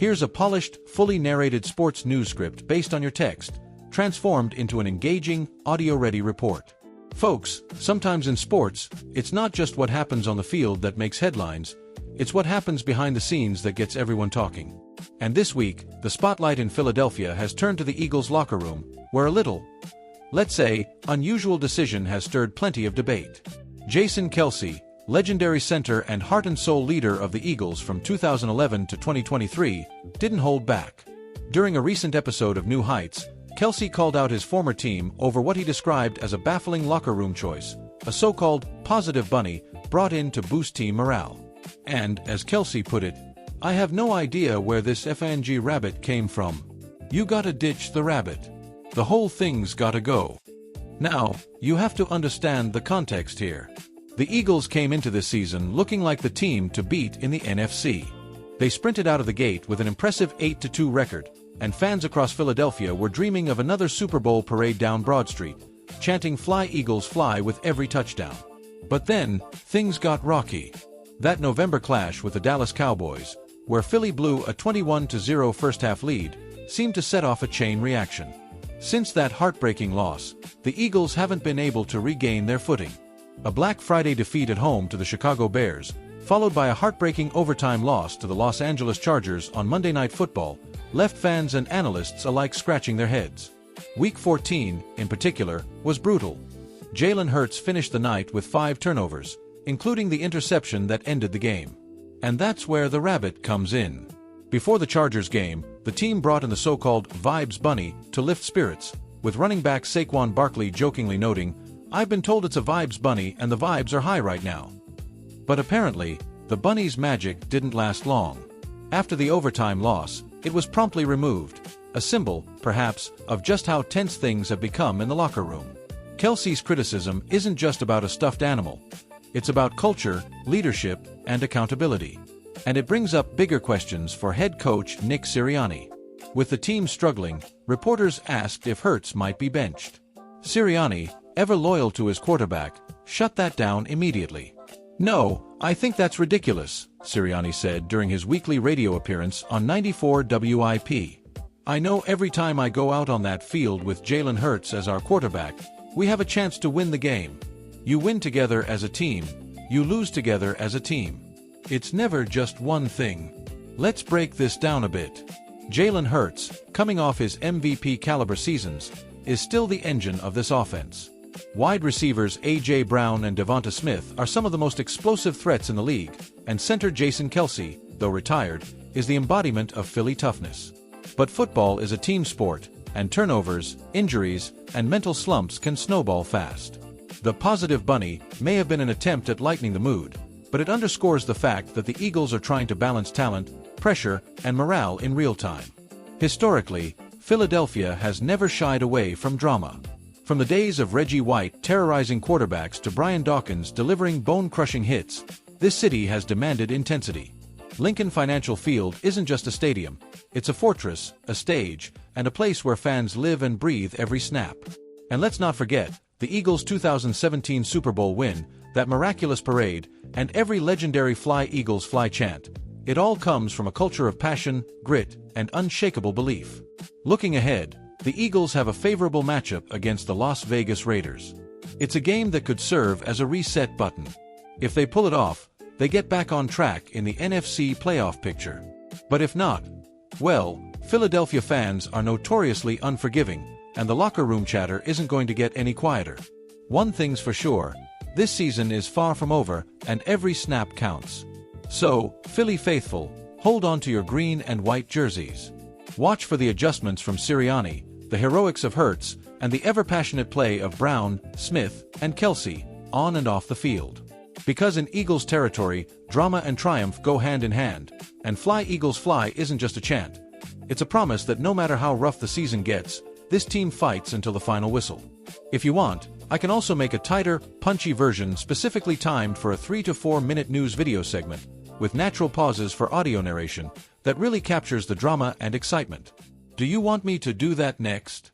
Here's a polished, fully narrated sports news script based on your text, transformed into an engaging, audio-ready report. Folks, sometimes in sports, it's not just what happens on the field that makes headlines, it's what happens behind the scenes that gets everyone talking. And this week, the spotlight in Philadelphia has turned to the Eagles' locker room, where a little, let's say, unusual decision has stirred plenty of debate. Jason Kelce, legendary center and heart and soul leader of the Eagles from 2011 to 2023, didn't hold back. During a recent episode of New Heights, Kelce called out his former team over what he described as a baffling locker room choice, a so-called positive bunny brought in to boost team morale. And, as Kelce put it, "I have no idea where this FNG rabbit came from. You gotta ditch the rabbit. The whole thing's gotta go." Now, you have to understand the context here. The Eagles came into this season looking like the team to beat in the NFC. They sprinted out of the gate with an impressive 8-2 record, and fans across Philadelphia were dreaming of another Super Bowl parade down Broad Street, chanting "Fly Eagles Fly" with every touchdown. But then, things got rocky. That November clash with the Dallas Cowboys, where Philly blew a 21-0 first-half lead, seemed to set off a chain reaction. Since that heartbreaking loss, the Eagles haven't been able to regain their footing. A Black Friday defeat at home to the Chicago Bears, followed by a heartbreaking overtime loss to the Los Angeles Chargers on Monday Night Football, left fans and analysts alike scratching their heads. Week 14, in particular, was brutal. Jalen Hurts finished the night with 5 turnovers, including the interception that ended the game. And that's where the rabbit comes in. Before the Chargers game, the team brought in the so-called Vibes Bunny to lift spirits, with running back Saquon Barkley jokingly noting, "I've been told it's a Vibes Bunny and the vibes are high right now." But apparently, the bunny's magic didn't last long. After the overtime loss, it was promptly removed, a symbol, perhaps, of just how tense things have become in the locker room. Kelce's criticism isn't just about a stuffed animal. It's about culture, leadership, and accountability. And it brings up bigger questions for head coach Nick Sirianni. With the team struggling, reporters asked if Hurts might be benched. Sirianni, ever loyal to his quarterback, shut that down immediately. "No, I think that's ridiculous," Sirianni said during his weekly radio appearance on 94 WIP. "I know every time I go out on that field with Jalen Hurts as our quarterback, we have a chance to win the game. You win together as a team, you lose together as a team. It's never just one thing. Let's break this down a bit. Jalen Hurts, coming off his MVP caliber seasons, is still the engine of this offense. Wide receivers A.J. Brown and Devonta Smith are some of the most explosive threats in the league, and center Jason Kelce, though retired, is the embodiment of Philly toughness. But football is a team sport, and turnovers, injuries, and mental slumps can snowball fast. The positive bunny may have been an attempt at lightening the mood, but it underscores the fact that the Eagles are trying to balance talent, pressure, and morale in real time. Historically, Philadelphia has never shied away from drama. From the days of Reggie White terrorizing quarterbacks to Brian Dawkins delivering bone-crushing hits, this city has demanded intensity. Lincoln Financial Field isn't just a stadium, it's a fortress, a stage, and a place where fans live and breathe every snap. And let's not forget, the Eagles' 2017 Super Bowl win, that miraculous parade, and every legendary "Fly Eagles Fly" chant. It all comes from a culture of passion, grit, and unshakable belief. Looking ahead, the Eagles have a favorable matchup against the Las Vegas Raiders. It's a game that could serve as a reset button. If they pull it off, they get back on track in the NFC playoff picture. But if not, well, Philadelphia fans are notoriously unforgiving, and the locker room chatter isn't going to get any quieter. One thing's for sure, this season is far from over, and every snap counts. So, Philly faithful, hold on to your green and white jerseys. Watch for the adjustments from Sirianni, the heroics of Hurts, and the ever-passionate play of Brown, Smith, and Kelce, on and off the field. Because in Eagles territory, drama and triumph go hand in hand, and "Fly Eagles Fly" isn't just a chant. It's a promise that no matter how rough the season gets, this team fights until the final whistle. If you want, I can also make a tighter, punchy version specifically timed for a 3 to 4 minute news video segment, with natural pauses for audio narration, that really captures the drama and excitement. Do you want me to do that next?